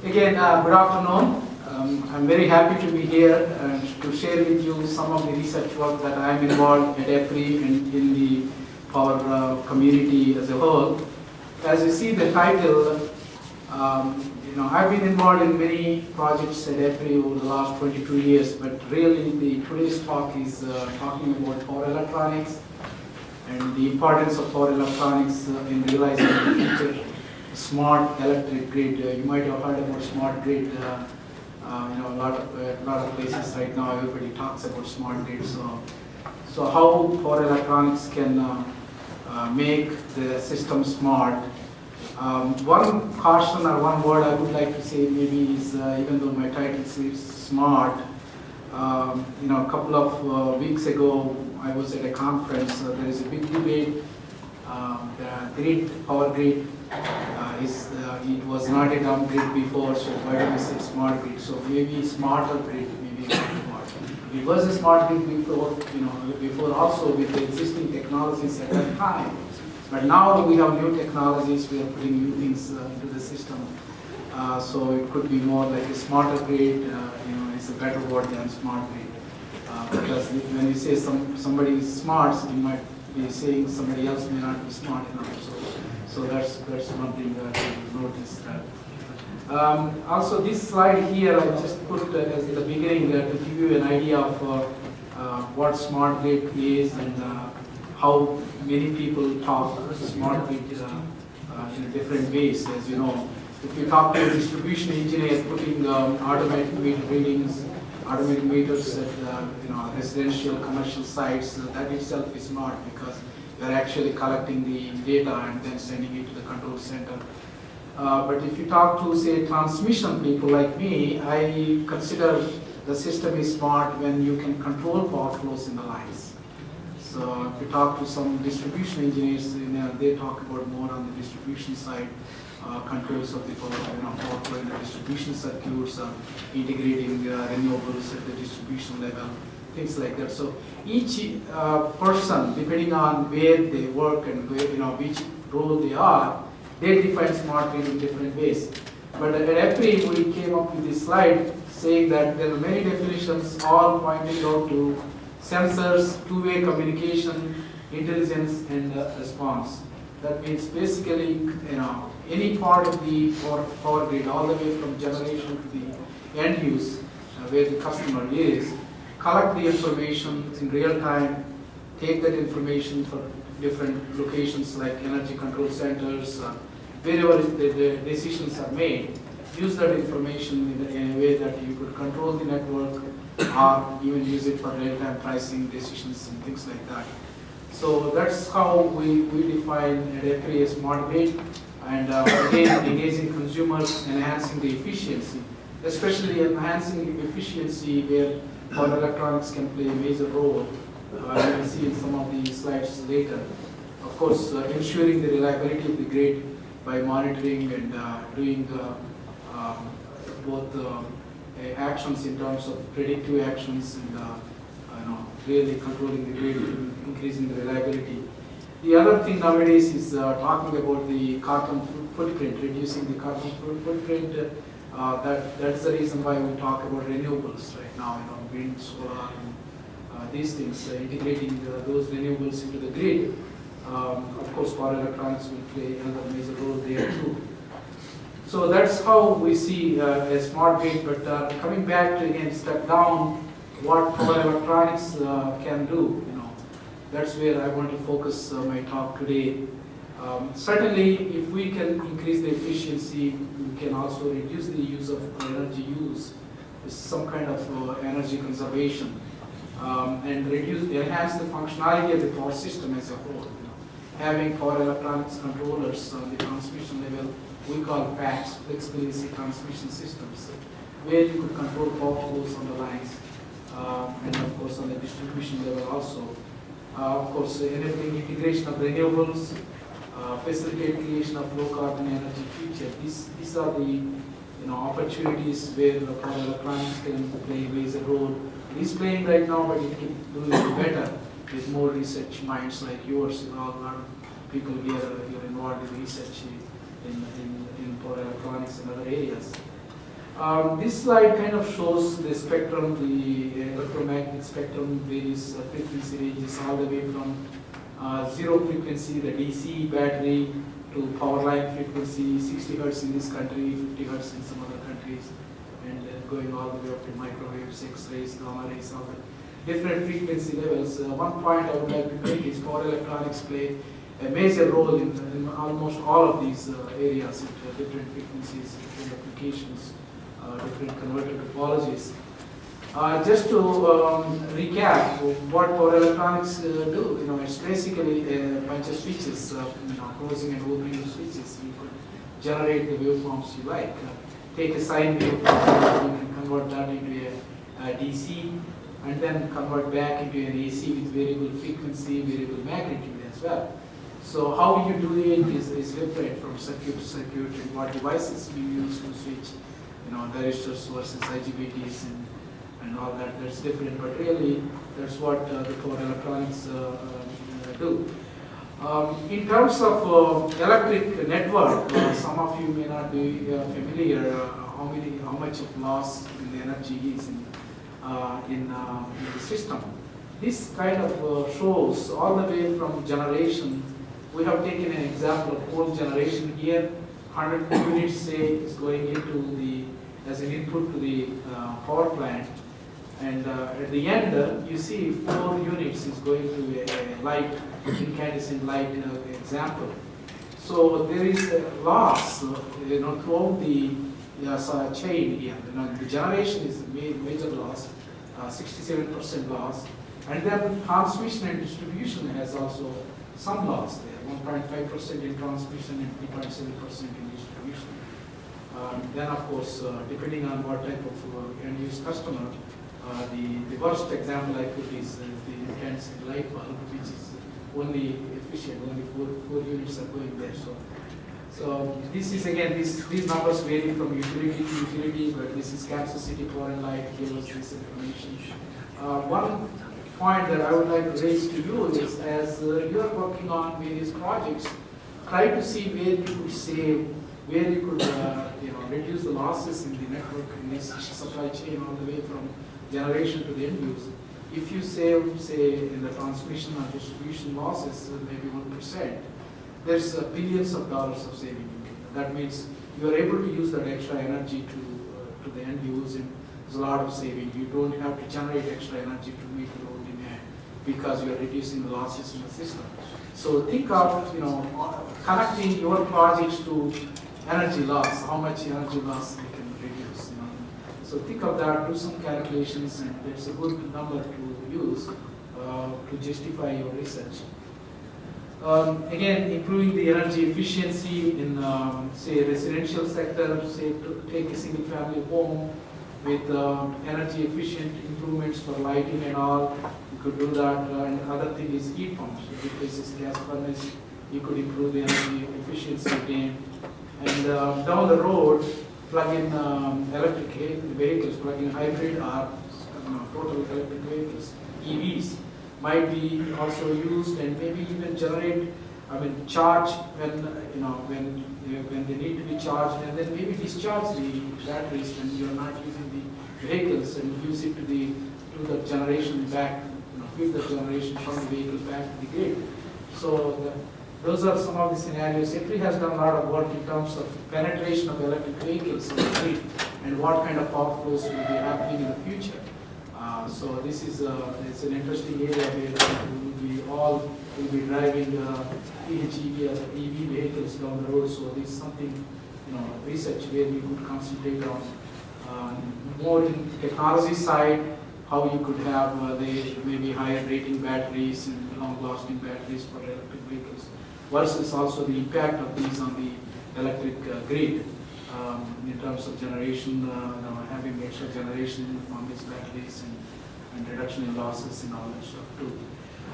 Again, good afternoon. I'm very happy to be here and to share with you some of the research work that I am involved at EPRI and in the power community as a whole. As you see the title, I've been involved in many projects at EPRI over the last 22 years, but really today's talk is talking about power electronics and the importance of power electronics in realizing the future smart electric grid. You might have heard about smart grid. A lot of places right now everybody talks about smart grid. So how power electronics can make the system smart. One caution or one word I would like to say maybe is even though my title says smart. A couple of weeks ago I was at a conference. There is a big debate. The power grid. It was not a dumb grid before, so why do we say smart grid? So maybe smarter grid, maybe not smart. It was a smart grid before also with the existing technologies at that time. But now we have new technologies, we are putting new things into the system. So it could be more like a smarter grid, it's a better word than smart grid. Because when you say somebody is smart, so you might be saying somebody else may not be smart enough. So that's one thing that I noticed. Also, this slide here I just put as the beginning to give you an idea of what smart grid is and how many people talk smart grid in different ways. As you know, if you talk to a distribution engineer putting automatic meter readings, automatic meters at residential, commercial sites, that itself is smart because you're actually collecting the data and then sending it to the control center. But if you talk to, say, transmission people like me, I consider the system is smart when you can control power flows in the lines. So if you talk to some distribution engineers, they talk about more on the distribution side, controls of the power flow in the distribution circuits, integrating renewables at the distribution level, things like that. So each person, depending on where they work and where, which role they are, they define smart grid in different ways. But at EPRI, we came up with this slide saying that there are many definitions, all pointing out to sensors, two-way communication, intelligence, and response. That means basically, any part of the power grid, all the way from generation to the end use, where the customer is, collect the information in real time, take that information for different locations like energy control centers, wherever the decisions are made, use that information in a way that you could control the network or even use it for real-time pricing decisions and things like that. So that's how we define at EPRI a smart grid, and again, engaging consumers, enhancing the efficiency, especially enhancing the efficiency where power electronics can play a major role. You will see in some of the slides later. Of course, ensuring the reliability of the grid by monitoring and doing both actions in terms of predictive actions and really controlling the grid, increasing the reliability. The other thing nowadays is talking about the carbon footprint, reducing the carbon footprint. That's the reason why we talk about renewables right now, wind, solar, and these things, integrating those renewables into the grid. Of course, power electronics will play another major role there too. So that's how we see a smart grid, but coming back to again, step down, what power electronics can do, that's where I want to focus my talk today. Certainly, if we can increase the efficiency, we can also reduce the use of energy use, some kind of energy conservation, and enhance the functionality of the power system as a whole. Having power electronics controllers on the transmission level, we call FACS, flexible AC transmission systems, where you could control power flows on the lines, and of course on the distribution level also. Of course, enabling integration of renewables, facilitate creation of low carbon energy future. These are the opportunities where the power electronics can play a major role. It is playing right now, but it can do it better with more research minds like yours. A lot of people here are involved in research in power electronics and other areas. This slide kind of shows the spectrum, the electromagnetic spectrum, various frequency ranges, all the way from zero frequency, the DC battery, to power line frequency, 60 hertz in this country, 50 hertz in some other countries, and going all the way up to microwaves, X-rays, gamma rays, all the different frequency levels. One point I would like to make is power electronics play a major role in almost all of these areas, at different frequencies, different applications, different converter topologies. Just to recap what power electronics do, it's basically a bunch of switches, closing and opening the switches. You could generate the waveforms you like. Take a sine wave and convert that into a DC, and then convert back into an AC with variable frequency, variable magnitude as well. So how you do it is different from circuit to circuit, and what devices you use to switch, thyristors versus IGBTs and all that. That's different, but really that's what the power electronics do. In terms of electric network, some of you may not be familiar how much of loss in the energy is in the system. This kind of shows all the way from generation. We have taken an example of coal generation here. 100 units, say, is going into as an input to the power plant, and at the end you see 4 units is going to a light, incandescent light example. So there is a loss throughout the chain here. The generation is major loss, 67% loss, and then transmission and distribution has also some loss there, 1.5% in transmission and 3.7% in distribution. Then of course, depending on what type of end-use customer, the worst example I put is the incandescent light bulb, which is only efficient, only 4 units are going there. So this is again, these numbers vary from utility to utility, but this is Kansas City Power and Light gave us this information. One point that I would like to raise to you is, as you are working on various projects, try to see where you could save, where you could reduce the losses in the network, in this supply chain, all the way from generation to the end use. If you save, say, in the transmission or distribution losses, maybe 1%, there's billions of dollars of saving. That means you are able to use that extra energy to the end use, and there's a lot of saving. You don't have to generate extra energy to meet the load demand because you are reducing the losses in the system. So think of connecting your projects to energy loss, how much energy loss they can reduce. So think of that, do some calculations, and it's a good number to use to justify your research. Again, improving the energy efficiency in, say, residential sector, say, to take a single family home with energy efficient improvements for lighting and all, you could do that. And other thing is heat pumps. If it is gas furnace, you could improve the energy efficiency again. And down the road, plug-in electric vehicles, plug-in hybrid or total electric vehicles, EVs, might be also used, and maybe even generate, charge when they need to be charged, and then maybe discharge the batteries when you're not using the vehicles, and use it to the generation back, feed the generation from the vehicle back to the grid. So those are some of the scenarios. EPRI has done a lot of work in terms of penetration of electric vehicles in the grid and what kind of power flows will be happening in the future. So this is it's an interesting area where we all will be driving PHEV or EV vehicles down the road. So this is something, research where we could concentrate on more in technology side, how you could have maybe higher rating batteries and long-lasting batteries for electric vehicles, versus also the impact of these on the electric grid in terms of generation, having extra generation from these batteries and reduction in losses and all that stuff too.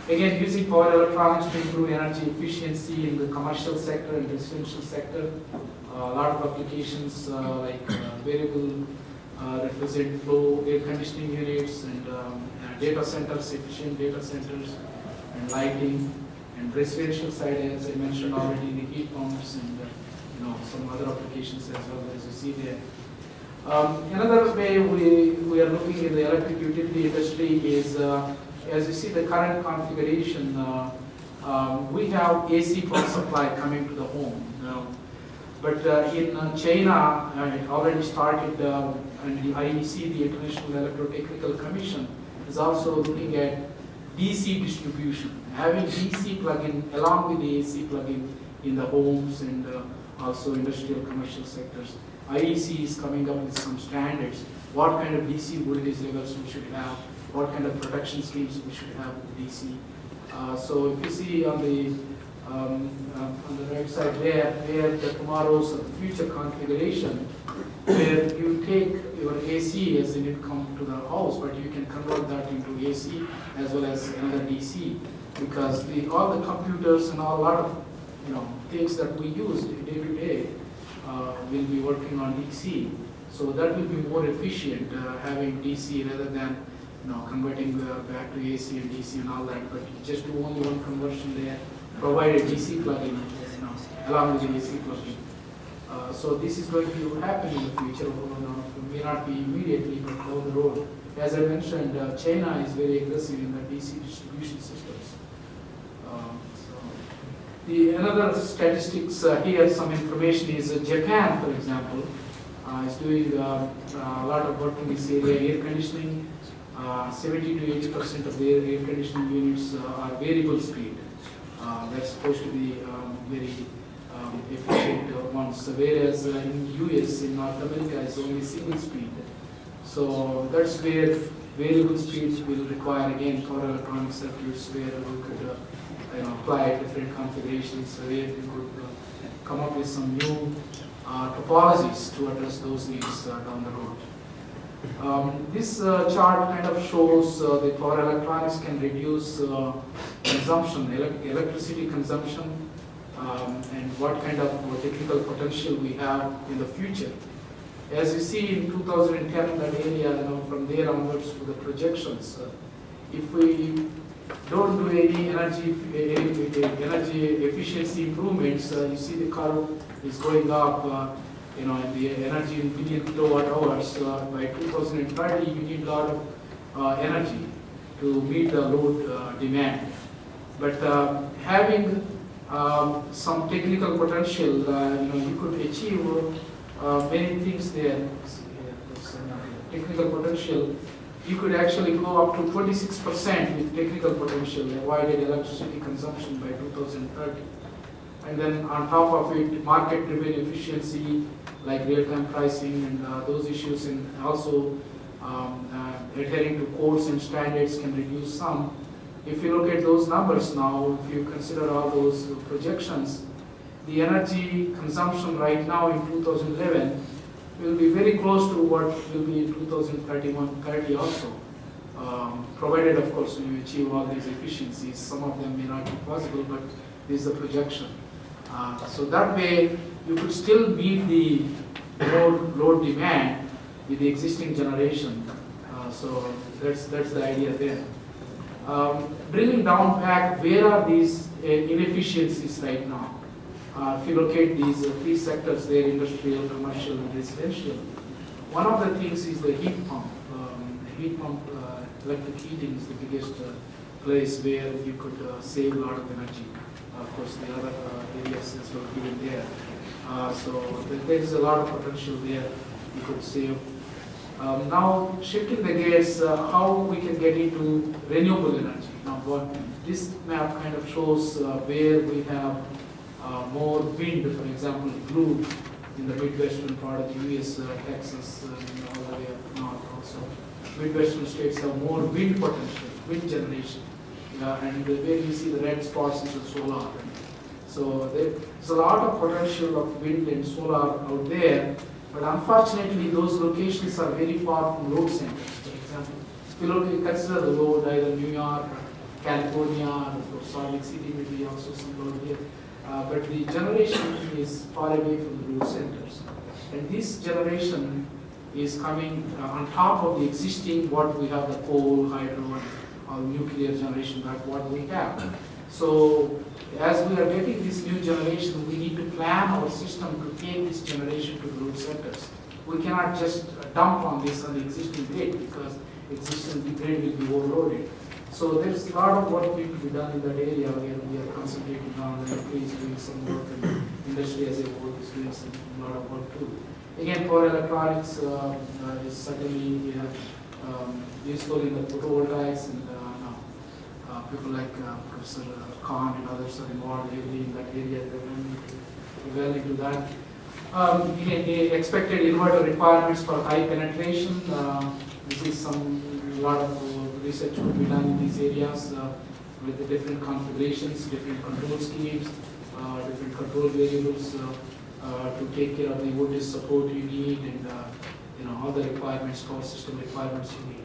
Again, using power electronics to improve energy efficiency in the commercial sector and residential sector. A lot of applications like variable refrigerant flow air conditioning units and data centers, efficient data centers, and lighting, and residential side, as I mentioned already, the heat pumps and some other applications as well, as you see there. Another way we are looking in the electric utility industry is, as you see the current configuration, we have AC power supply coming to the home. But in China, it already started, and the IEC, the International Electrotechnical Commission, is also looking at DC distribution, having DC plug-in along with the AC plug-in in the homes and also industrial commercial sectors. IEC is coming up with some standards, what kind of DC voltage levels we should have, what kind of protection schemes we should have with DC. So if you see on the right side there, where the tomorrow's future configuration, where you take your AC as in it come to the house, but you can convert that into AC as well as another DC, because all the computers and a lot of things that we use day to day will be working on DC. So that will be more efficient having DC rather than converting back to AC and DC and all that. But just do only one conversion there, provide a DC plug-in along with the AC plug-in. So this is going to happen in the future. It may not be immediately, but down the road. As I mentioned, China is very aggressive in the DC distribution systems. Another statistics here, some information is Japan, for example, is doing a lot of work in this area. Air conditioning, 70 to 80% of their air conditioning units are variable speed. That's supposed to be very efficient ones, whereas in US, in North America, it's only single speed. So that's where variable speeds will require, again, power electronic circuits where we could apply different configurations, where we could come up with some new topologies to address those needs down the road. This chart kind of shows the power electronics can reduce consumption, electricity consumption, and what kind of technical potential we have in the future. As you see in 2010, that area, from there onwards for the projections, if we don't do any energy efficiency improvements, you see the curve is going up. And the energy in billion kilowatt hours by 2030, we need a lot of energy to meet the load demand. But having some technical potential, you could achieve many things there. Technical potential, you could actually go up to 26% with technical potential, avoided electricity consumption by 2030. And then on top of it, market-driven efficiency, like real-time pricing and those issues, and also adhering to codes and standards can reduce some. If you look at those numbers now, if you consider all those projections, the energy consumption right now in 2011 will be very close to what will be in 2031-30 also, provided, of course, you achieve all these efficiencies. Some of them may not be possible, but this is the projection. So that way, you could still meet the load demand with the existing generation. So that's the idea there. Bringing down back, where are these inefficiencies right now? If you look at these three sectors there, industrial, commercial, and residential, one of the things is the heat pump. Electric heating is the biggest place where you could save a lot of energy. Of course, the other areas as well given there. So there is a lot of potential there you could save. Now, shifting the gears, how we can get into renewable energy. Now, this map kind of shows where we have more wind, for example, blue in the midwestern part of the US, Texas, and all the way up north also. Midwestern states have more wind potential, wind generation. And where you see the red spots is the solar. So there's a lot of potential of wind and solar out there, but unfortunately those locations are very far from load centers. For example, if you consider the load, either New York, California, or Salt Lake City may be also some load here. But the generation is far away from the load centers. And this generation is coming on top of the existing, what we have, the coal, hydro, and nuclear generation, like what we have. So as we are getting this new generation, we need to plan our system to take this generation to the load centers. we cannot just dump on this on the existing grid because existing grid will be overloaded. So there's a lot of work need to be done in that area where we are concentrating on the EPRI is doing some work and industry as a whole is doing a lot of work too. Again, power electronics is certainly useful in the photovoltaics and people like Professor Khan and others are involved heavily in that area. They're well into that. The expected inverter requirements for high penetration. This is a lot of research will be done in these areas with the different configurations, different control schemes, different control variables to take care of the voltage support you need and all the requirements, power system requirements you need.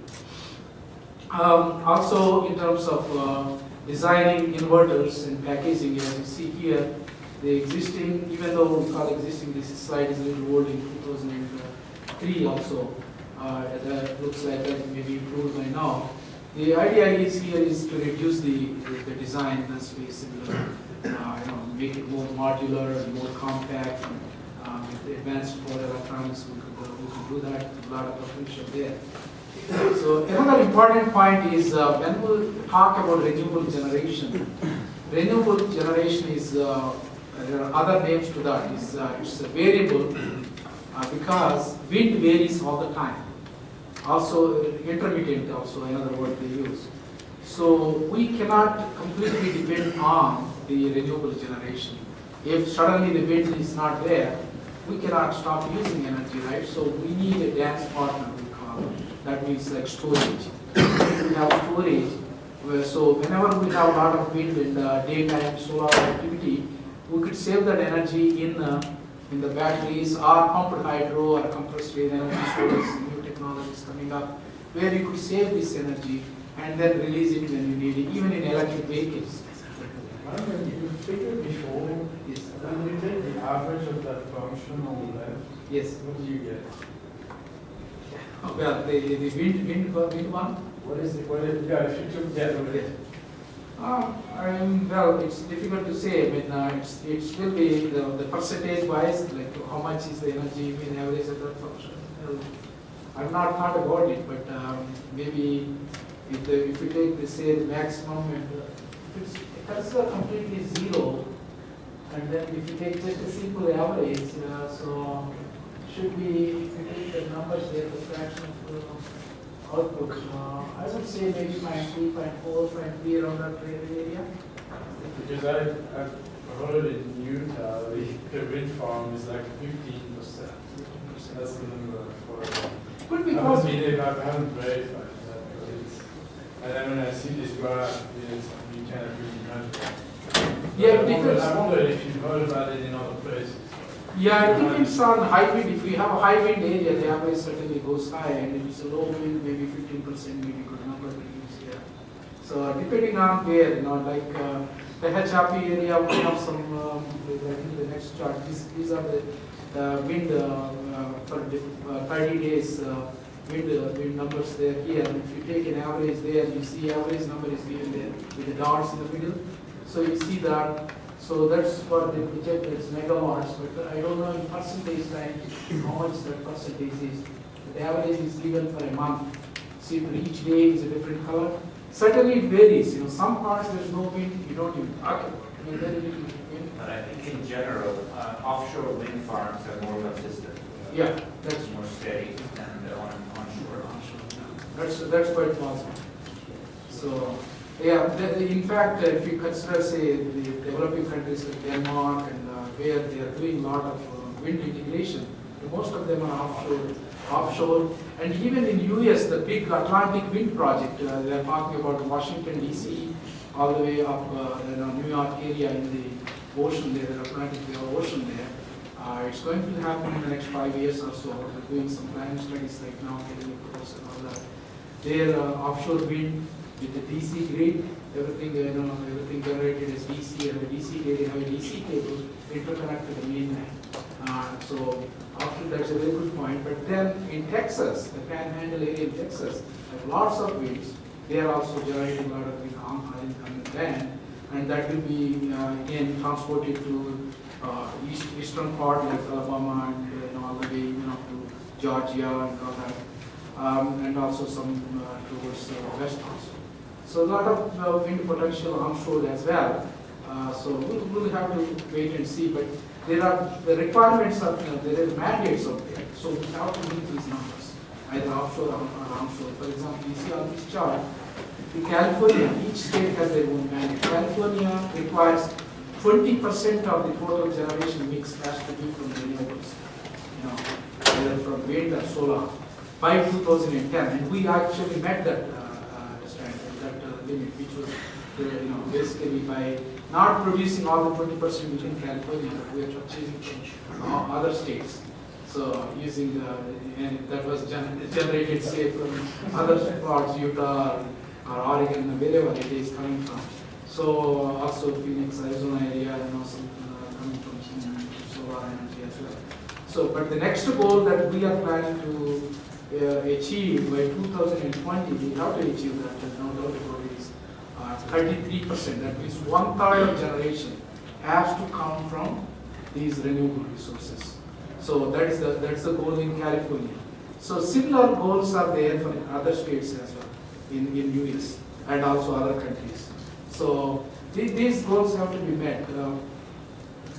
Also, in terms of designing inverters and packaging, as you see here, the existing, even though we call existing, this slide is a little old in 2003 also. That looks like that may be improved by now. The idea is here is to reduce the design space, make it more modular and more compact. With the advanced power electronics, we could do that. A lot of potential there. So another important point is when we talk about renewable generation is there are other names to that. It's a variable because wind varies all the time. Also intermittent, also another word they use. So we cannot completely depend on the renewable generation. If suddenly the wind is not there, we cannot stop using energy, right? So we need a dance partner, we call it. That means like storage. We have storage, so whenever we have a lot of wind and daytime solar activity, we could save that energy in the batteries or pumped hydro or compressed air energy storage, new technologies coming up, where you could save this energy and then release it when you need it, even in electric vehicles. You figured before, Yes. when you take the average of that function on the left, Yes. what do you get? Well, the wind one? What is it? Yeah, if you took that away. Well, it's difficult to say. I mean, it will be the percentage wise, like how much is the energy in average of that function. Well, I've not thought about it, but maybe if you take say the maximum and if it's considered completely zero, and then if you take just a simple average, so should be, if you take the numbers there, the fraction of output, I would say maybe 0.3, 0.4, 0.3 around that area. Because I've heard in Utah, the wind farm is like 15%. That's the number for. Could be I possible. haven't verified that, but it's, and then when I see this graph, you cannot really measure. Yeah, But I wonder if you've heard about it in other places. Yeah, it depends on high wind. If we have a high wind area, the average certainly goes high, and if it's a low wind, maybe 15%, maybe good number to use here. So depending on where, like the HRP area, we have some, I think the next chart, these are the wind for 30 days, wind numbers there here. And if you take an average there, you see average number is given there with the dots in the middle. So you see that. So that's what they project as megawatts, but I don't know in percentage time how much that percentage is. The average is given for a month. See, for each day is a different color. Certainly it varies. Some parts there's no wind, you don't even talk about it. I mean, very little wind. But I think in general, offshore wind farms are more consistent. Yeah, that's more steady than onshore. That's quite possible. So, yeah, in fact, if you consider, say, the developing countries like Denmark and where they are doing a lot of wind integration, most of them are offshore. And even in US, the big Atlantic wind project, they are talking about Washington, D.C., all the way up New York area in the ocean there, the Atlantic Ocean there. It's going to happen in the next 5 years or so. They're doing some planning studies right now, getting across and all that. Their offshore wind with the DC grid, everything everything generated as DC, and the DC grid, they have a DC cable interconnected to the mainland. So after that's a very good point. But then in Texas, the Panhandle area in Texas, have lots of winds. They are also generating a lot of wind on the land, and that will be again transported to eastern part like Alabama and all the way to Georgia and all that, and also some towards west also. So a lot of wind potential onshore as well. So we'll have to wait and see, but there are the requirements of there are mandates out there. So we have to meet these numbers, either offshore or onshore. For example, you see on this chart, in California, each state has their own mandate. California requires 20% of the total generation mix has to be from renewables, either from wind or solar, by 2010, and we actually met that standard, that limit, which was basically by not producing all the 20% within California, but we are purchasing from other states. So using and that was generated, say, from other spots, Utah or Oregon, wherever it is coming from. So also Phoenix, Arizona area, and also coming from some solar energy as well. So, but the next goal that we are planning to achieve by 2020, we have to achieve that, there's no doubt about it, is 33%. That means 1/3 of generation has to come from these renewable resources. So that's the goal in California. So similar goals are there for other states as well in US and also other countries. So these goals have to be met.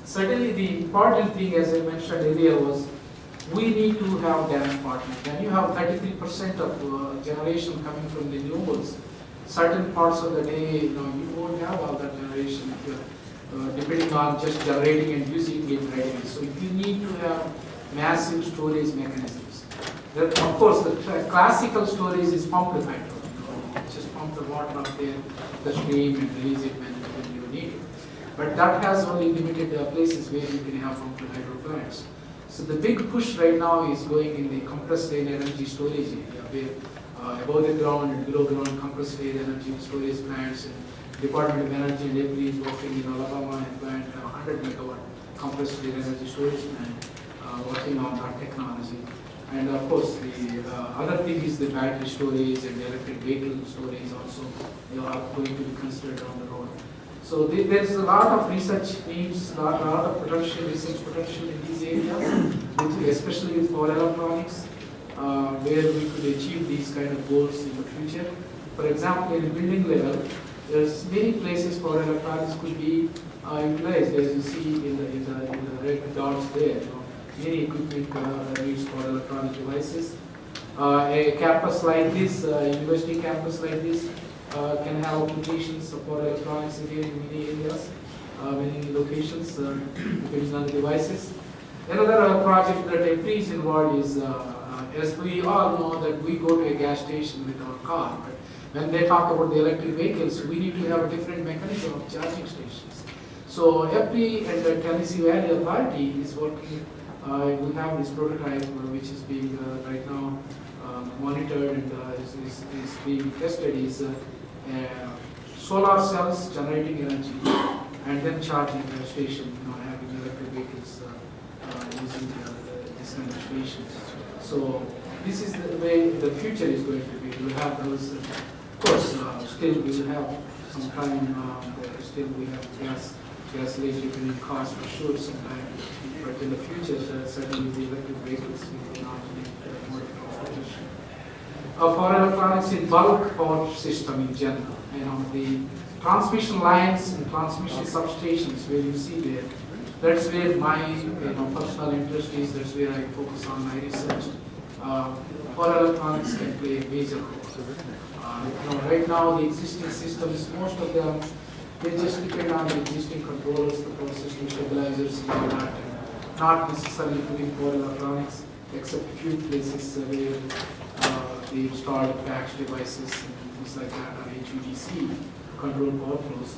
Certainly the important thing, as I mentioned earlier, was we need to have dance partners. When you have 33% of generation coming from renewables, certain parts of the day, you won't have all that generation if you're depending on just generating and using it readily. So you need to have massive storage mechanisms. Of course, the classical storage is pumped hydro. Just pump the water up there, the stream, and release it when you need it. But that has only limited places where you can have pumped hydro plants. So the big push right now is going in the compressed air energy storage area, where above the ground and below ground compressed air energy storage plants, and Department of Energy and EPRI is working in Alabama and plant 100 megawatt compressed air energy storage plant, working on that technology. And of course, the other thing is the battery storage and the electric vehicle storage also are going to be considered down the road. So there's a lot of research needs, a lot of research potential in these areas, especially with power electronics, where we could achieve these kind of goals in the future. For example, in the building level, there's many places power electronics could be utilized, as you see in the red dots there. Many equipment needs power electronic devices. A campus like this, university campus like this, can have applications of power electronics again in many areas, many locations, depends on the devices. Another project that EPRI is involved is, as we all know, that we go to a gas station with our car, but when they talk about the electric vehicles, we need to have a different mechanism of charging stations. So EPRI and the Tennessee Valley Authority is working. We have this prototype which is being right now monitored and is being tested. Is solar cells generating energy and then charging the station, having electric vehicles using this kind of stations. So this is the way the future is going to be. We'll have those, of course, still we will have some time, still we have gas depending cost for sure sometime. But in the future, certainly the electric vehicles will not need more transportation. Power electronics in bulk power system in general. The transmission lines and transmission substations where you see there, that's where my personal interest is, that's where I focus on my research. Power electronics can play a major role. Right now the existing systems, most of them, they just depend on the existing controllers, the power system stabilizers and all that, and not necessarily putting power electronics, except a few places where they install fax devices and things like that, or HVDC control power flows.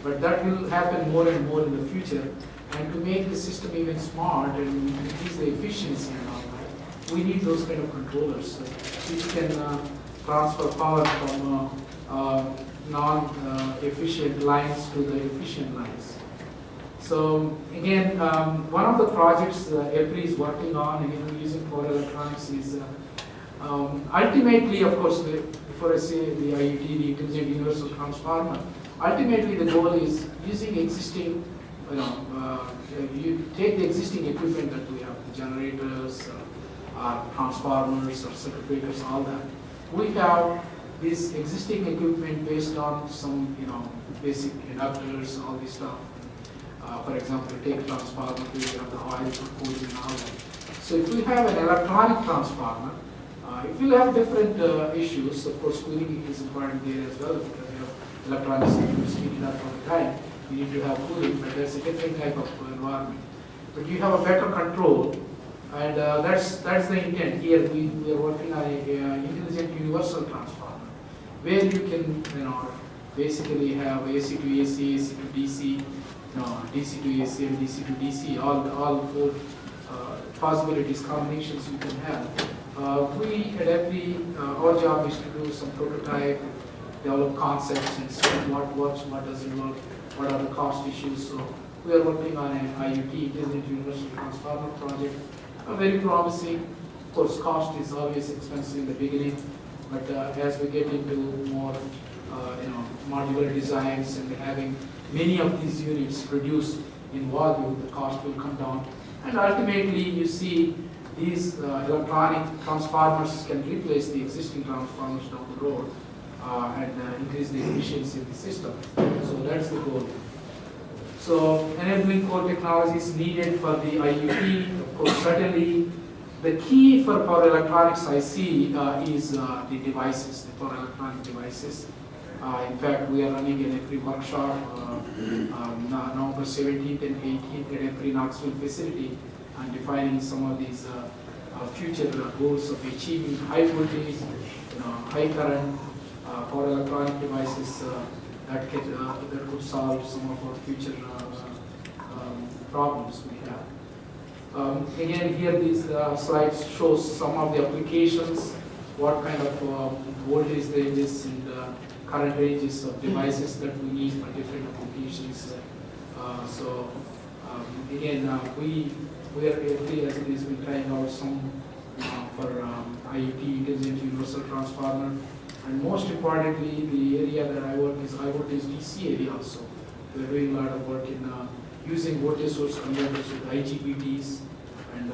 But that will happen more and more in the future. And to make the system even smart and increase the efficiency and all that, we need those kind of controllers which can transfer power from non-efficient lines to the efficient lines. So again, one of the projects EPRI is working on, again using power electronics, is ultimately, of course, before I say the IUT, the Intelligent Universal Transformer, ultimately the goal is using existing, you take the existing equipment that we have, the generators, transformers or circuit breakers, all that. We have this existing equipment based on some, basic inductors, all this stuff. For example, take transformer, we have the oil for cooling and all that. So if we have an electronic transformer, it will have different issues. Of course, cooling is important there as well, because you have electronics heated up all the time. You need to have cooling, but that's a different type of environment. But you have a better control, and that's the intent. Here we are working on a intelligent universal transformer, where you can basically have AC to AC, AC to DC, DC to AC, and DC to DC. All four possibilities, combinations you can have. We at EPRI, our job is to do some prototype, develop concepts, and see what works, what doesn't work, what are the cost issues. So we are working on an IUT, Intelligent Universal Transformer project, very promising. Of course, cost is always expensive in the beginning, but as we get into more, modular designs and having many of these units produced in volume, the cost will come down. And ultimately, you see these electronic transformers can replace the existing transformers down the road and increase the efficiency of the system. So that's the goal. So enabling core technologies needed for the IUT. Of course, certainly the key for power electronics I see is the devices, the power electronic devices. In fact, we are running an EPRI workshop November 17th and 18th at EPRI Knoxville facility, and defining some of these future goals of achieving high voltage, high current power electronic devices that could solve some of our future problems we have. Again, here these slides show some of the applications, what kind of voltage ranges and current ranges of devices that we need for different applications. Again, we are EPRI, as it is, been trying out some for IUT, Intelligent Universal Transformer, and most importantly, the area that I work is high voltage DC area also. We are doing a lot of work in using voltage source converters with IGBTs, and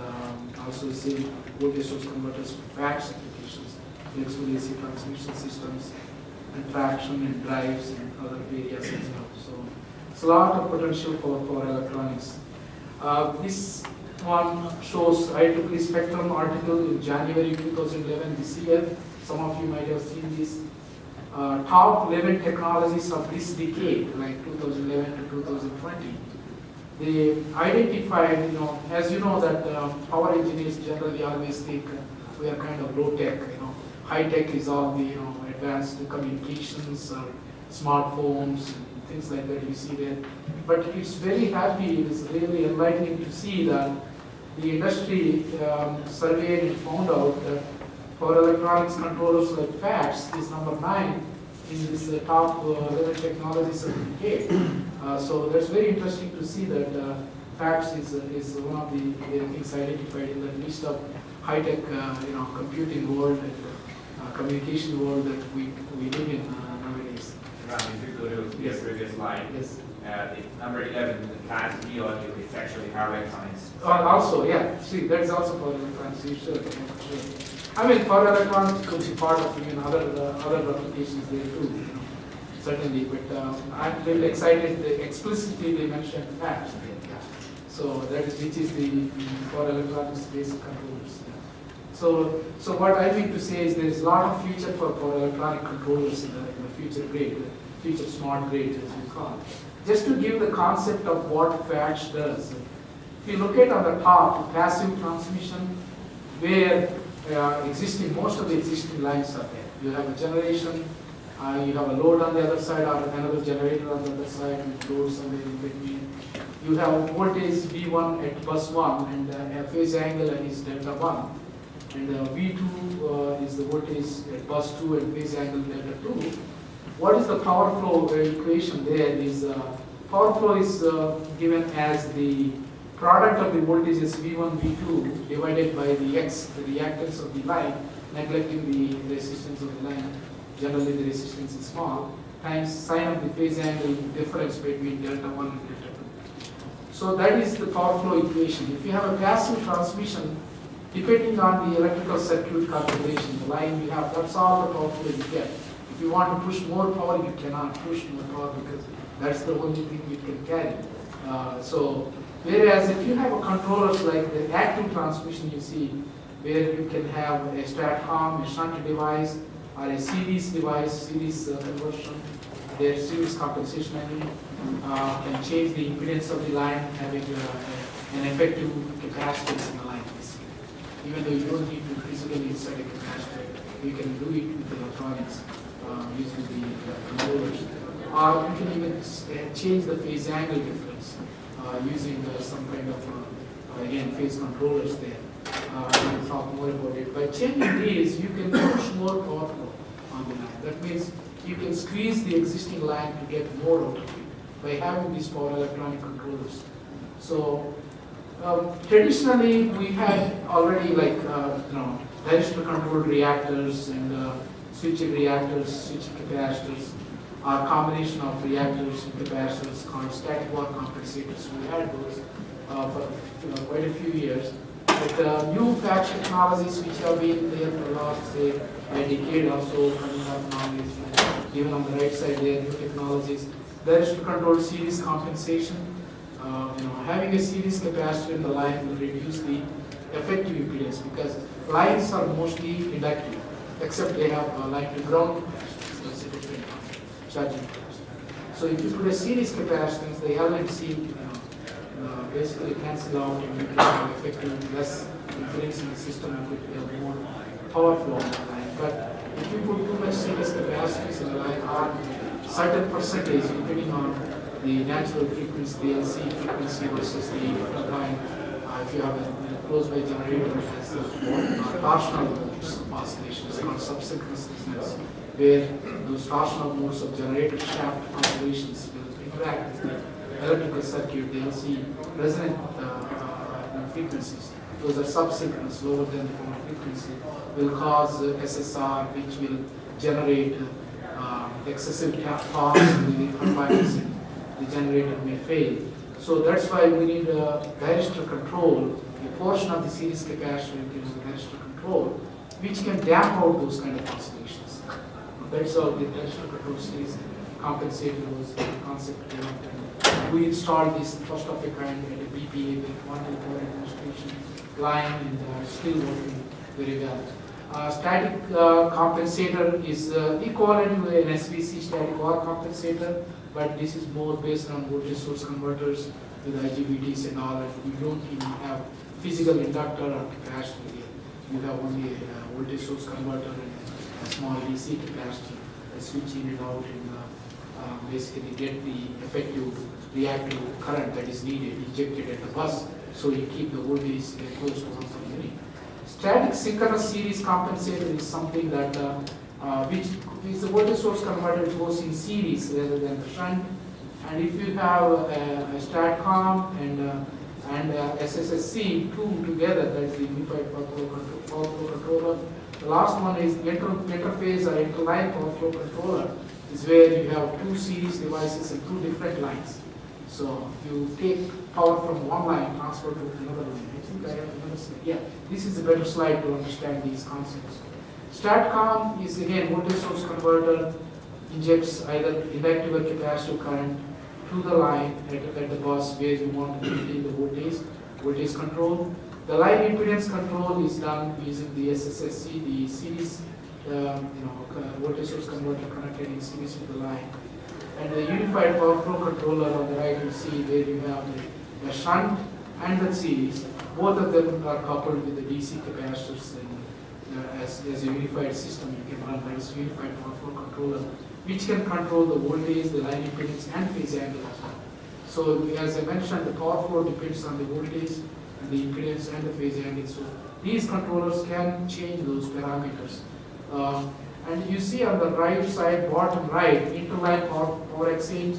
also same voltage source converters for FACTS applications, flexible AC transmission systems, and traction and drives and other areas as well. So it's a lot of potential for electronics. This one shows IEEE Spectrum article in January 2011 this year. Some of you might have seen this. Top 11 technologies of this decade, like 2011 to 2020. They identified, as you know that power engineers generally always think we are kind of low tech, high tech is all the advanced communications or smartphones and things like that you see there. But it's very happy, it is really enlightening to see that the industry surveyed and found out that power electronics controllers like FACTS is number 9 in this top 11 technologies of the decade. So that's very interesting to see that FACTS is one of the things identified in the list of high-tech computing world and communication world that we live in nowadays. Ram, if you go to the previous slide, Yes. Number 11, the class D audio, it's actually power electronics. Also, yeah, see, that's also power electronics, you should. I mean, power electronics could be part of even other applications there too, certainly, but I'm a little excited that explicitly they mentioned FACTS. So that is, which is the power electronics basic controllers. So what I mean to say is there is a lot of future for power electronic controllers in the future grade, the future smart grades as we call it. Just to give the concept of what FACTS does, if you look at on the top, passive transmission, where most of the existing lines are there. You have a generation, you have a load on the other side, or another generator on the other side, and load somewhere in between. You have voltage V1 at bus 1, and a phase angle is delta 1. And V2 is the voltage at bus 2 and phase angle delta 2. What is the power flow equation there is, power flow is given as the product of the voltages V1, V2 divided by the X, the reactance of the line, neglecting the resistance of the line. Generally the resistance is small, times sine of the phase angle difference between delta 1 and delta 2. So that is the power flow equation. If you have a passive transmission, depending on the electrical circuit configuration, the line you have, that's all the power flow you get. If you want to push more power, you cannot push more power because that's the only thing you can carry. Whereas if you have a controllers like the active transmission you see, where you can have a STATCOM, a shunt device, or a series device, series conversion, their series compensation, can change the impedance of the line, having an effective capacitance in the line. Even though you don't need to physically insert a capacitor, you can do it with electronics using the controllers. Or you can even change the phase angle difference using some kind of, again, phase controllers there. We'll talk more about it. By changing these, you can push more power flow on the line. That means you can squeeze the existing line to get more out of it by having these power electronic controllers. So traditionally, we had already directional controlled reactors and switching reactors, switching capacitors, or combination of reactors and capacitors called static work compensators. We had those for quite a few years. But new patch technologies which have been there for the last, say, a decade or so, coming up now is even on the right side there, new technologies. Directional controlled series compensation. Having a series capacitor in the line will reduce the effective impedance because lines are mostly inductive, except they have line to ground capacitance. That's a different charging capacitance. So if you put a series capacitance, the L and C basically cancel out and you can have effective less impedance in the system and could have more power flow on the line. But if you put too much series capacitance in the line, or certain percentage depending on the natural frequency, the LC frequency versus the line, if you have a close-by generator that has torsional modes of oscillations called subsynchronous resonance, where those torsional modes of generator shaft oscillations will interact with the electrical circuit, the LC resonant frequencies. Those are subsynchronous, lower than the common frequency, will cause SSR, which will generate excessive torque in the turbines. The generator may fail. So that's why we need a directional control, a portion of the series capacitor gives a directional control, which can damp out those kind of oscillations. That's how the directional control series compensator was the concept developed. We installed this first of a kind at a BPA with one power administration line and still working very well. Static compensator is equivalent to an SVC static power compensator, but this is more based on voltage source converters with IGBTs and all. You don't even have physical inductor or capacitor here. You have only a voltage source converter and a small DC capacitor switching it out and basically get the effective reactive current that is needed injected at the bus, so you keep the voltage close to 1 unit. Static synchronous series compensator is something that which is the voltage source converter goes in series rather than the shunt. And if you have a STATCOM and SSSC, two together, that's the unified power flow controller. The last one is interface or interline power flow controller, is where you have two series devices and two different lines. So you take power from one line, transfer to another line. I think I have another slide. Yeah, this is a better slide to understand these concepts. STATCOM is again voltage source converter, injects either inductive or capacitive current to the line at the bus where you want to maintain the voltage control. The line impedance control is done using the SSSC, the series voltage source converter connected in series with the line. And the unified power flow controller on the right, you see where you have the shunt and the series. Both of them are coupled with the DC capacitors, and as a unified system you can run this unified power flow controller, which can control the voltage, the line impedance, and phase angle as well. So as I mentioned, the power flow depends on the voltage and the impedance and the phase angle. So these controllers can change those parameters. And you see on the right side, bottom right, interline power exchange.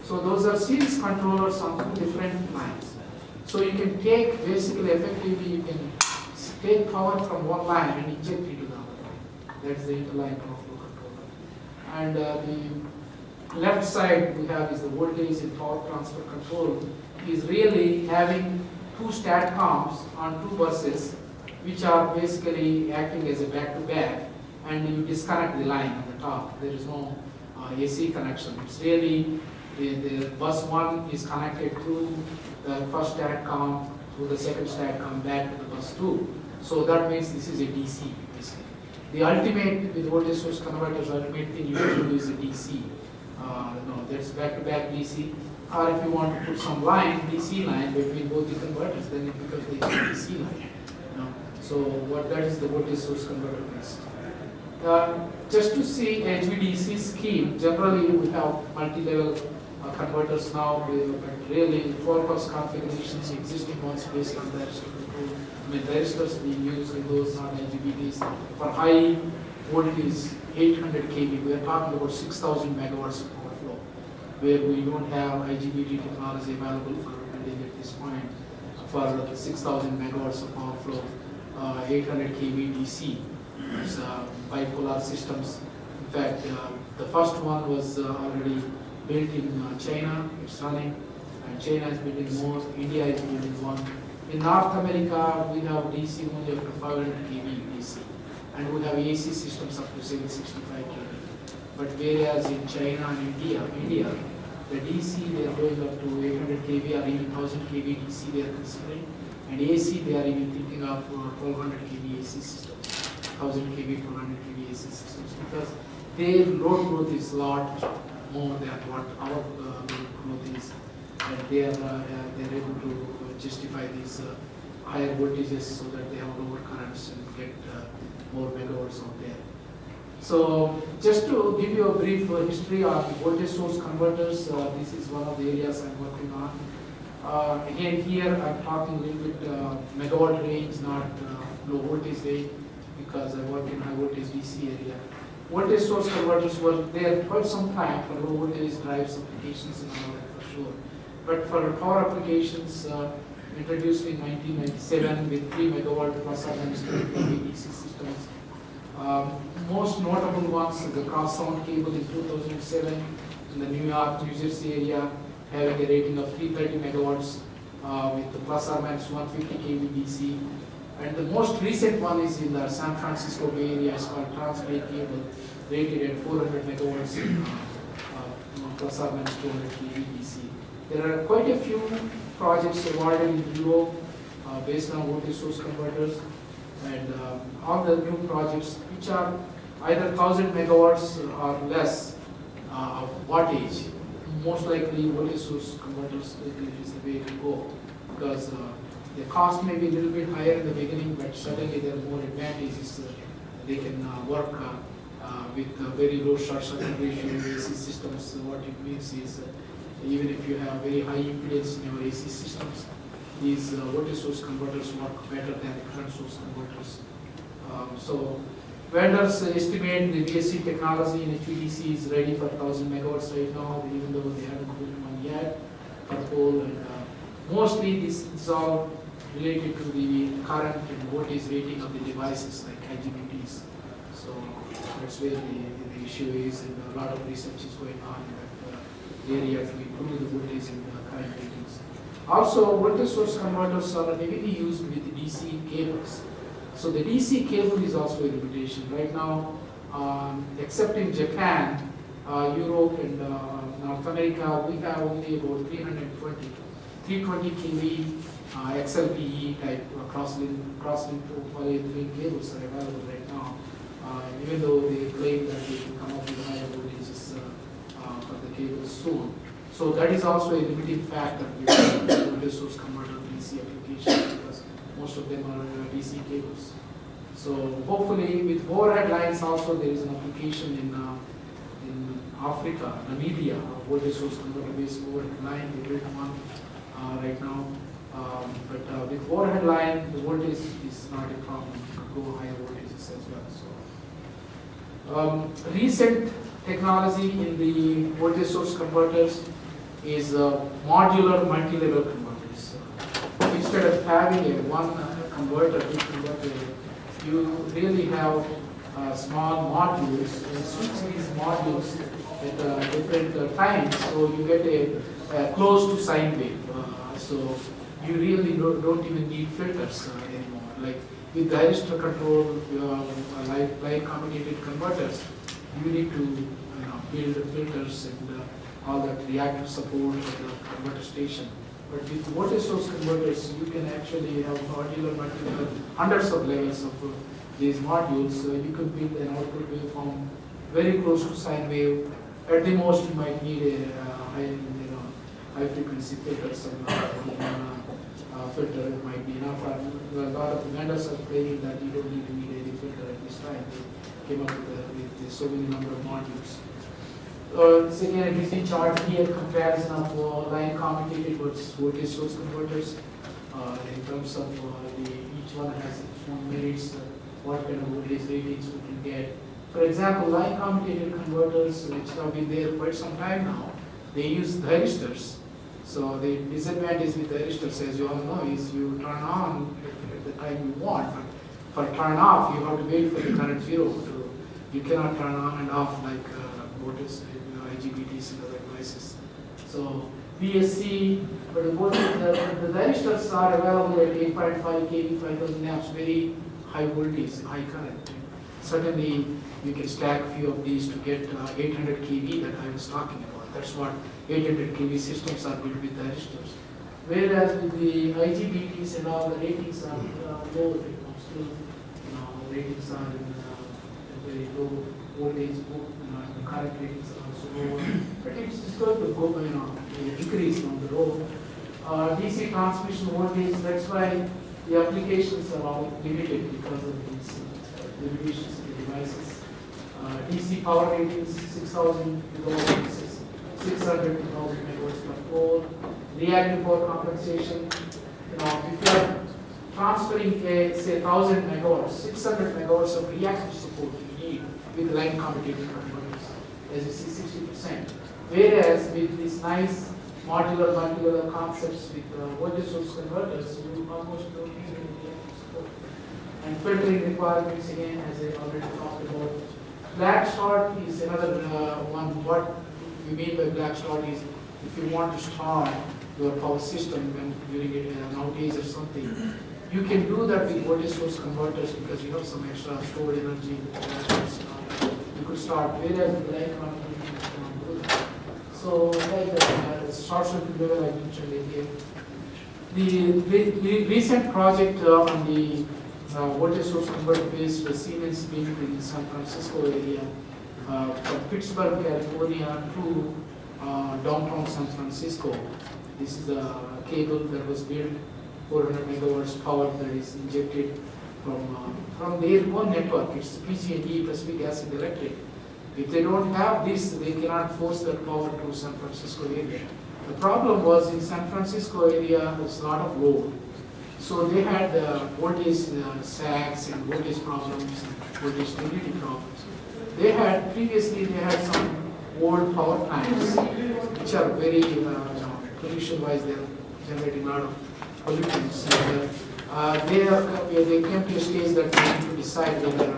So those are series controllers on two different lines. So you can take, basically, effectively, you can take power from one line and inject it to the other line. That's the interline power flow controller. And the left side we have is the voltage and power transfer control. Is really having two STATCOMs on two buses which are basically acting as a back-to-back, and you disconnect the line on the top. There is no AC connection. It's really, the bus 1 is connected to the first STATCOM, to the second STATCOM, back to the bus 2. So that means this is a DC, basically. The ultimate, with voltage source converters, ultimate thing you can do is a DC. No, that's back-to-back DC. Or if you want to put some line, DC line between both the converters, then it becomes the DC line. So what that is the voltage source converter is. Just to see HVDC scheme, generally we have multi-level converters now, but really 12-bus configurations, existing ones based on that. I mean, resistors being used in those non-HVDCs for high voltage 800 kV. We are talking about 6,000 megawatts of power flow, where we don't have IGBT technology available for building at this point for 6,000 megawatts of power flow, 800 kV DC. It's bipolar systems. In fact, the first one was already built in China. It's running, and China is building more. India is building one. In North America, we have DC only up to 500 kV DC, and we have AC systems up to 765 kV. But whereas in China and India, the DC they are going up to 800 kV or even 1000 kV DC they are considering, and AC they are even thinking of 1200 kV AC systems, 1000 kV, 1200 kV AC systems, because their load growth is a lot more than what our load growth is, and they are able to justify these higher voltages so that they have lower currents and get more megawatts out there. So just to give you a brief history of voltage source converters, this is one of the areas I'm working on. Again, here I'm talking a little bit megawatt range, not low voltage range, because I work in high voltage DC area. Voltage source converters were there quite some time for low voltage drives applications and all that for sure. But for power applications, introduced in 1997 with 3 megawatt plus or minus 20 DC systems. Most notable ones, the cross-sound cable in 2007 in the New York, New Jersey area, having a rating of 330 megawatts with the plus or minus 150 kV DC. And the most recent one is in the San Francisco Bay Area. It's called Trans-Bay Cable, rated at 400 megawatts plus or minus 200 kV DC. There are quite a few projects awarded in Europe based on voltage source converters, and all the new projects which are either 1000 megawatts or less of wattage, most likely voltage source converters is the way to go, because the cost may be a little bit higher in the beginning, but certainly there are more advantages. They can work with very low short circuit ratio AC systems. What it means is even if you have very high impedance in your AC systems, these voltage source converters work better than the current source converters. So vendors estimate the VSC technology in HVDC is ready for 1000 megawatts right now, even though they haven't built one yet for coal. And mostly this is all related to the current and voltage rating of the devices like IGBTs. So that's where the issue is, and a lot of research is going on in that area to improve the voltage and current ratings. Also, voltage source converters are heavily used with DC cables. So the DC cable is also a limitation. Right now, except in Japan, Europe and North America, we have only about 320 kV XLPE type cross-link polyethylene cables are available right now. Even though they claim that they can come up with higher voltages for the cables soon. So that is also a limiting factor with voltage source converter DC applications, because most of them are DC cables. So hopefully with overhead lines also there is an application in Africa, Namibia, voltage source converter based overhead line. They built one right now. But with overhead line, the voltage is not a problem. You can go higher voltages as well. So recent technology in the voltage source converters is modular multi-level converters. Instead of having a one converter, you really have small modules and switch these modules at different times, so you get a close to sine wave. So you really don't even need filters anymore. Like with thyristor control, like commutated converters, you need to build the filters and all that reactive support for the converter station. But with voltage source converters, you can actually have modular, hundreds of levels of these modules. So you could build an output waveform very close to sine wave. At the most, you might need a high frequency filter. Some filter might be enough. A lot of vendors are claiming that you don't need any filter at this time. They came up with so many number of modules. This again a busy chart here, comparison of line commutated versus voltage source converters. In terms of each one has its own merits, what kind of voltage ratings we can get. For example, line commutated converters, which have been there quite some time now, they use thyristors. So the disadvantage with thyristors, as you all know, is you turn on at the time you want, but for turn off, you have to wait for the current zero. You cannot turn on and off like voltage, IGBTs and other devices. So VSC, but the thyristors are available at 8.5 kV, 5000 amps, very high voltage, high current. Certainly, you can stack a few of these to get 800 kV that I was talking about. That's what 800 kV systems are built with thyristors. Whereas with the IGBTs and all, the ratings are low. Still, ratings are in very low voltage. The current ratings are also lower. But it's going to go, increase on the road. DC transmission voltage. That's why the applications are all limited because of these limitations of the devices. DC power ratings 6,000 kilowatts, 600 megawatts per pole. Reactive power compensation. If you are transferring say 1,000 megawatts, 600 megawatts of reactive support you need with line commutated converters, as you see 60%. Whereas with these nice modular concepts with voltage source converters, you almost don't need any reactive support. And filtering requirements, again, as I already talked about. Black start is another one. What we mean by black start is if you want to start your power system when during an outage or something, you can do that with voltage source converters because you have some extra stored energy. You could start, whereas with light commutated you cannot do that. So, like the short circuit level I mentioned again. The recent project on the voltage source converter based Siemens built in San Francisco area, from Pittsburgh, California to downtown San Francisco. This is a cable that was built, 400 megawatts power that is injected from their own network. It's PG&E, Pacific Gas and Electric. If they don't have this, they cannot force that power to San Francisco area. The problem was in San Francisco area, there's a lot of load. So they had voltage sags and voltage problems, voltage stability problems. Previously they had some old power plants, which are very, pollution-wise, they're generating a lot of pollutants. They came to a stage that they need to decide whether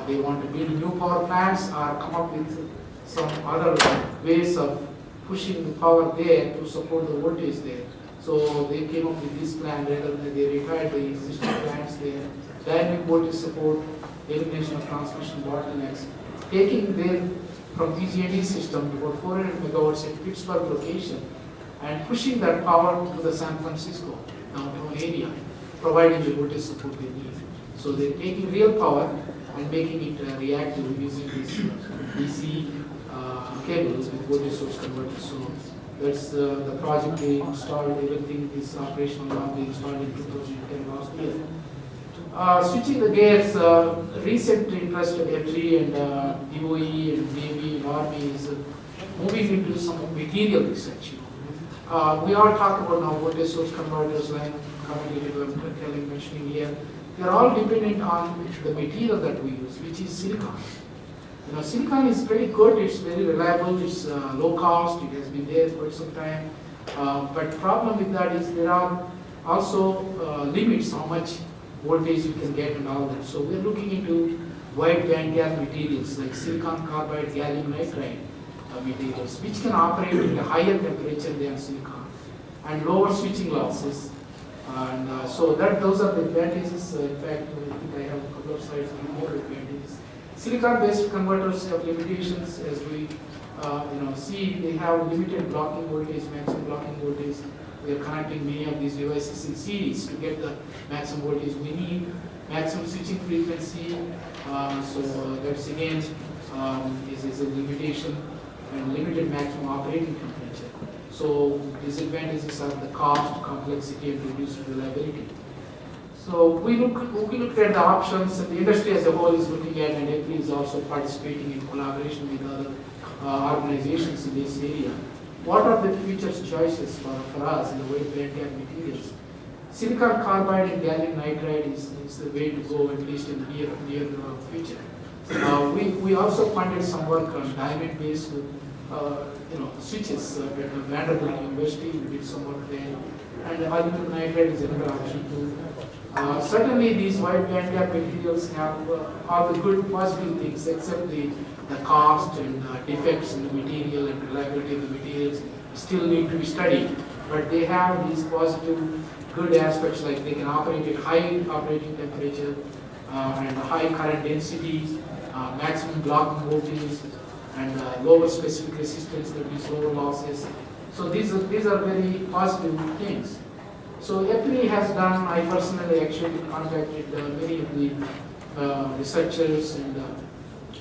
they want to build new power plants or come up with some other ways of pushing the power there to support the voltage there. So they came up with this plan. They retired the existing plants there, dynamic voltage support, elimination of transmission bottlenecks, taking their from PG&E system to about 400 megawatts at Pittsburgh location and pushing that power to the San Francisco downtown area, providing the voltage support they need. So they're taking real power and making it reactive using these DC cables with voltage source converters. So that's the project they installed. Everything is operational now. They installed in 2010 last year. Switching the gears, recent interest of EPRI and DOE and Navy and Army is moving into some material research. We all talk about now voltage source converters, line commutated, mentioning here. They're all dependent on the material that we use, which is silicon. Silicon is very good, it's very reliable, it's low cost, it has been there for some time. But the problem with that is there are also limits how much voltage you can get and all that. So we're looking into wide bandgap materials like silicon carbide, gallium nitride materials, which can operate at a higher temperature than silicon and lower switching losses And so those are the advantages. In fact, I think I have a couple of slides with more advantages. Silicon-based converters have limitations, as we see. They have limited blocking voltage, maximum blocking voltage. We are connecting many of these devices in series to get the maximum voltage we need, maximum switching frequency. So that's again is a limitation, and limited maximum operating temperature. So disadvantages are the cost, complexity, and reduced reliability. So we looked at the options, and the industry as a whole is looking at, and EPRI is also participating in collaboration with other organizations in this area. What are the future choices for us in the way of bandgap materials? Silicon carbide and gallium nitride is the way to go, at least in the near future. We also funded some work on diamond-based switches at Vanderbilt University. We did some work there. And aluminum nitride is another option too. Certainly these wide bandgap materials have all the good positive things, except the cost and defects in the material and reliability of the materials still need to be studied. But they have these positive good aspects, like they can operate at high operating temperature and high current density, maximum blocking voltage, and lower specific resistance, that is lower losses. So these are very positive things. So EPRI has done, I personally actually contacted many of the researchers and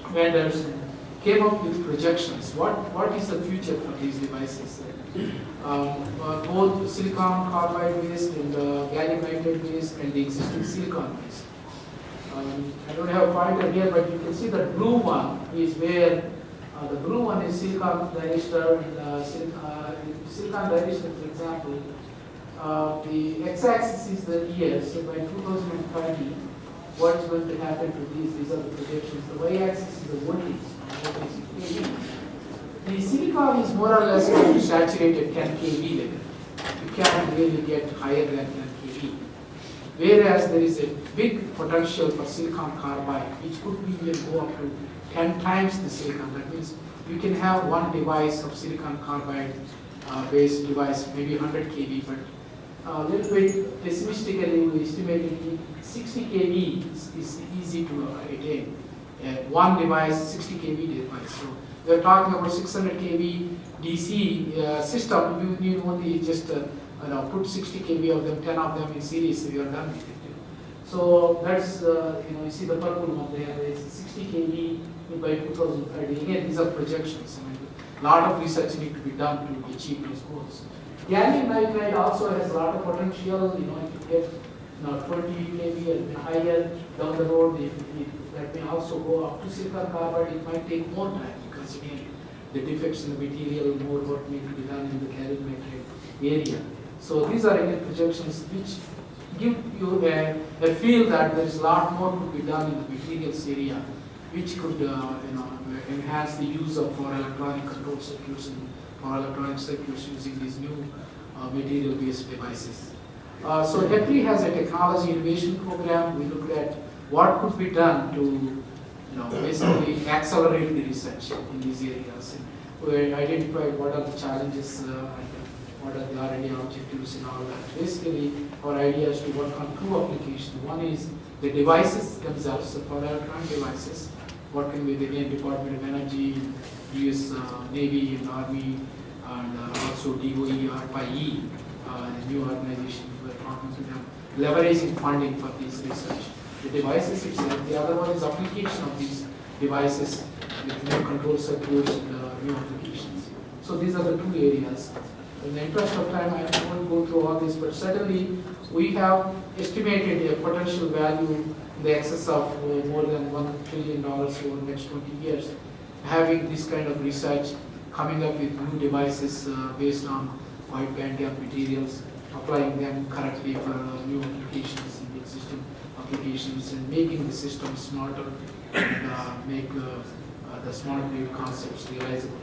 vendors and came up with projections. What is the future for these devices? Both silicon carbide based and gallium nitride based and the existing silicon based. I don't have a pointer here, but you can see the blue one is where the blue one is silicon diester, and silicon diester, for example, the x-axis is the year. So by 2030, what is going to happen to these? These are the projections. The y-axis is the voltage. The silicon is more or less going to saturate at 10 kV level. You can't really get higher than 10 kV. Whereas there is a big potential for silicon carbide, which could even go up to 10 times the silicon. That means you can have one device of silicon carbide based device, maybe 100 kV, but a little bit pessimistically, we estimated 60 kV is easy to attain. One device, 60 kV device. So we are talking about 600 kV DC system. You only just put 60 kV of them, 10 of them in series, so you are done with it. So that's you see the purple one there is 60 kV by 2030. Again, these are projections. I mean, a lot of research needs to be done to achieve those goals. Gallium nitride also has a lot of potential. If you get 20 kV and higher down the road, that may also go up to silicon carbide. It might take more time because again, the defects in the material, more work needs to be done in the gallium nitride area. So these are again projections which give you a feel that there is a lot more to be done in the materials area, which could enhance the use of for electronic control circuits and for electronic circuits using these new material-based devices. So EPRI has a technology innovation program. We looked at what could be done to basically accelerate the research in these areas. And we identified what are the challenges and what are the R&D objectives and all that. Basically, our idea is to work on two applications. One is the devices themselves, so for electronic devices, working with again Department of Energy, US Navy and Army, and also DOE, ARPA-E, a new organization. We're talking to them, leveraging funding for this research. The devices itself. The other one is application of these devices with new control circuits and new applications. So these are the two areas. In the interest of time, I won't go through all this, but certainly we have estimated a potential value in the excess of more than $1 trillion over the next 20 years. Having this kind of research, coming up with new devices based on wide bandgap materials, applying them correctly for new applications in the existing applications, and making the system smarter and make the smart grid concepts realizable.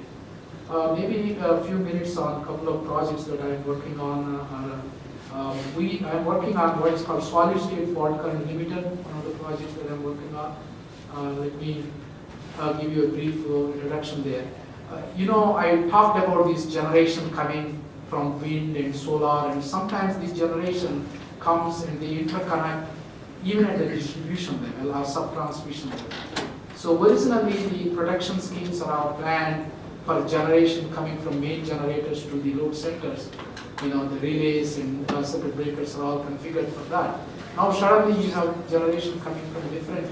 Maybe a few minutes on a couple of projects that I'm working on. I'm working on what is called solid state fault current limiter, one of the projects that I'm working on. Let me give you a brief introduction there. I talked about this generation coming from wind and solar, and sometimes this generation comes and they interconnect even at the distribution level or sub-transmission level. So originally the protection schemes are planned for generation coming from main generators to the load centers. The relays and circuit breakers are all configured for that. Now suddenly you have generation coming from different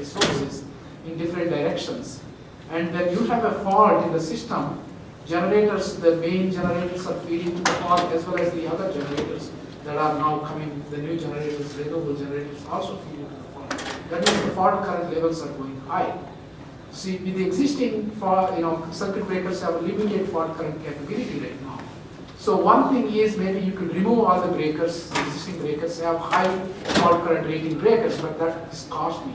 sources in different directions. And when you have a fault in the system, generators, the main generators are feeding to the fault as well as the other generators that are now coming, the new generators, renewable generators also feeding to the fault. That means the fault current levels are going high. See, with the existing circuit breakers have a limited fault current capability right now. So one thing is maybe you could remove all the breakers, the existing breakers, have high fault current rating breakers, but that is costly.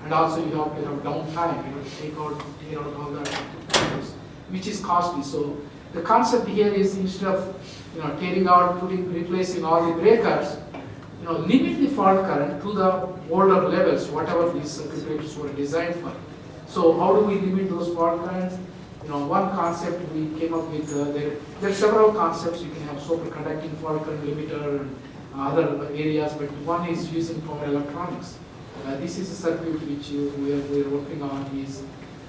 And also you have to have downtime, you have to tear out all that, which is costly. So the concept here is instead of tearing out, replacing all the breakers, limit the fault current to the older levels, whatever these circuit breakers were designed for. So how do we limit those fault currents? One concept we came up with, there are several concepts. You can have superconducting fault current limiter and other areas, but one is using power electronics. This is a circuit which we are working on. Is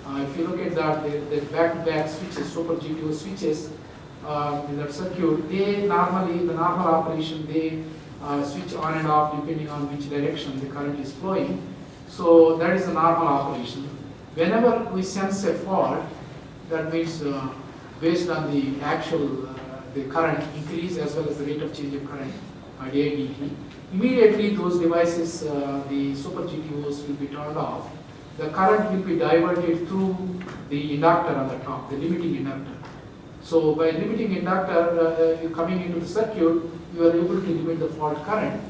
if you look at that, the back-to-back switches, super GPO switches in that circuit, they normally, the normal operation, they switch on and off depending on which direction the current is flowing. So that is the normal operation. Whenever we sense a fault, that means based on the actual the current increase as well as the rate of change of current, dt, immediately those devices, the super GPOs will be turned off. The current will be diverted through the inductor on the top, the limiting inductor. So by limiting inductor, you coming into the circuit, you are able to limit the fault current.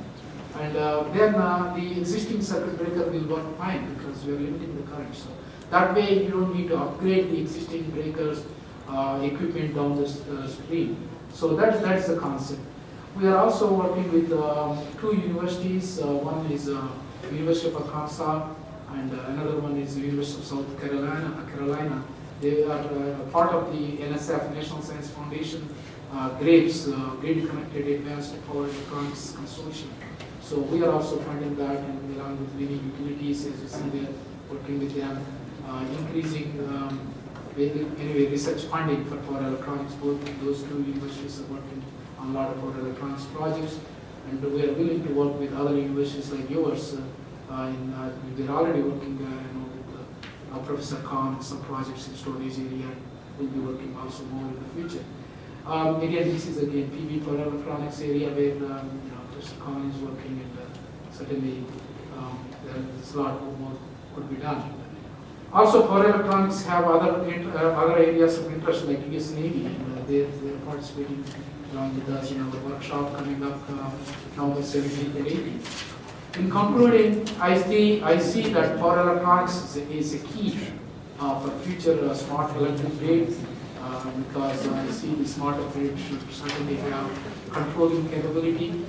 And then the existing circuit breaker will work fine because we are limiting the current. So that way you don't need to upgrade the existing breakers, equipment down the stream. So that's the concept. We are also working with two universities. One is University of Arkansas, and another one is the University of South Carolina. They are part of the NSF, National Science Foundation, GRAPES, Grid Connected Advanced Power Electronics Consortium. So we are also funding that, and along with many utilities, as you see there, working with them, increasing anyway research funding for power electronics. Both those two universities are working on a lot of power electronics projects, and we are willing to work with other universities like yours. We're already working with Professor Khan on some projects in storage area. We'll be working also more in the future. Again, this is again PV power electronics area where Professor Khan is working, and certainly there's a lot more could be done. Also, power electronics have other areas of interest like US Navy, and they're participating along with us in our workshop coming up November 17th and 18th. In concluding, I see that power electronics is a key for future smart electric grid, because I see the smart grid should certainly have controlling capability,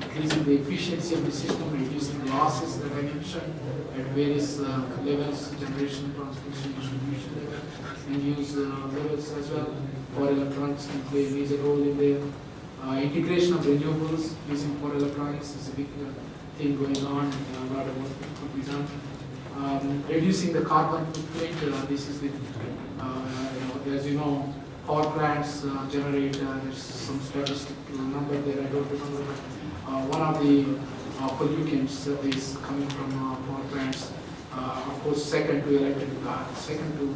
increasing the efficiency of the system, reducing losses that I mentioned at various levels, generation, transmission, distribution level, and use levels as well. Power electronics can play a major role in there. Integration of renewables using power electronics is a big thing going on, and a lot of work could be done. Reducing the carbon footprint, this is the, as you know, power plants generate, there's some statistical number there, I don't remember, but one of the pollutants is coming from power plants. Of course, second to electric cars, second to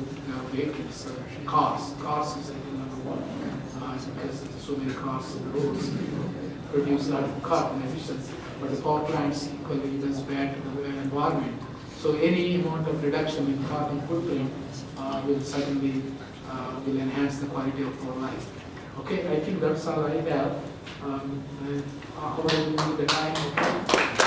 vehicles, cars. Cars is number one, because there's so many cars on the roads, produce a lot of carbon emissions. But the power plants equally does bad to the environment. So any amount of reduction in carbon footprint will certainly will enhance the quality of our life. Okay, I think that's all I have. How about the time?